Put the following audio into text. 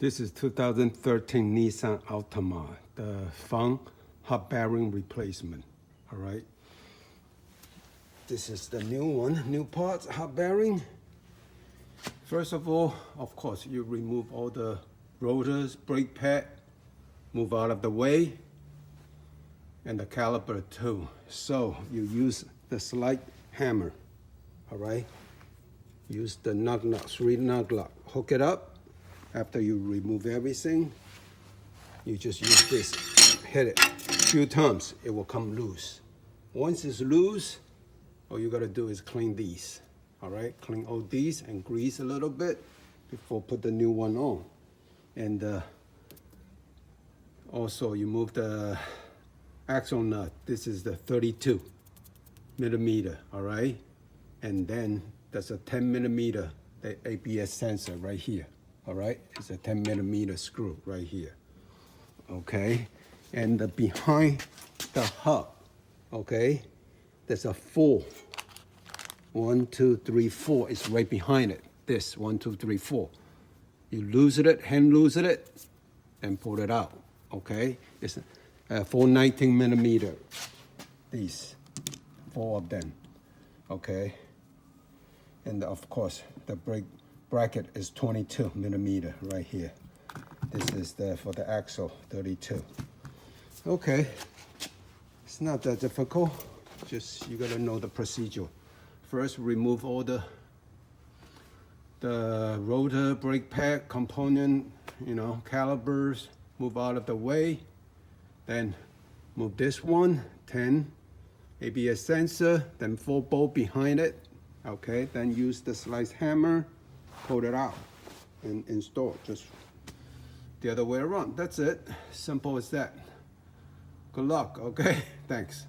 This is 2013 Nissan Altima, the front hot bearing replacement, all right? This is the new one, new parts, hot bearing. First of all, of course, you remove all the rotors, brake pad, move out of the way, and the caliper too. So you use the slide hammer, all right? Use the nut, 3 nut lock, hook it up. After you remove everything, you just use this, hit it a few times, it will come loose. Once it's loose, all you gotta do is clean these, all right? Clean all these and grease a little bit before put the new one on. And also you move the axle nut. This is the 32 millimeter, all right? And then there's a 10 millimeter, the ABS sensor right here. All right, it's a 10 millimeter screw right here. Okay, and behind the hub, okay, there's a 4. 1, 2, 3, 4 is right behind it. This 1, 2, 3, 4. You loosen it, hand loosen it, and pull it out. Okay, it's 419 millimeter. These 4 of them. Okay, and of course the brake bracket is 22 millimeter right here. This is for the axle, 32. Okay, it's not that difficult. Just you gotta know the procedure. First, remove all the rotor, brake pad component, calipers. Move out of the way. Then move this one, 10 ABS sensor. Then 4 bolt behind it. Okay, then use the slice hammer. Pull it out and install just the other way around. That's it. Simple as that. Good luck, okay? Thanks.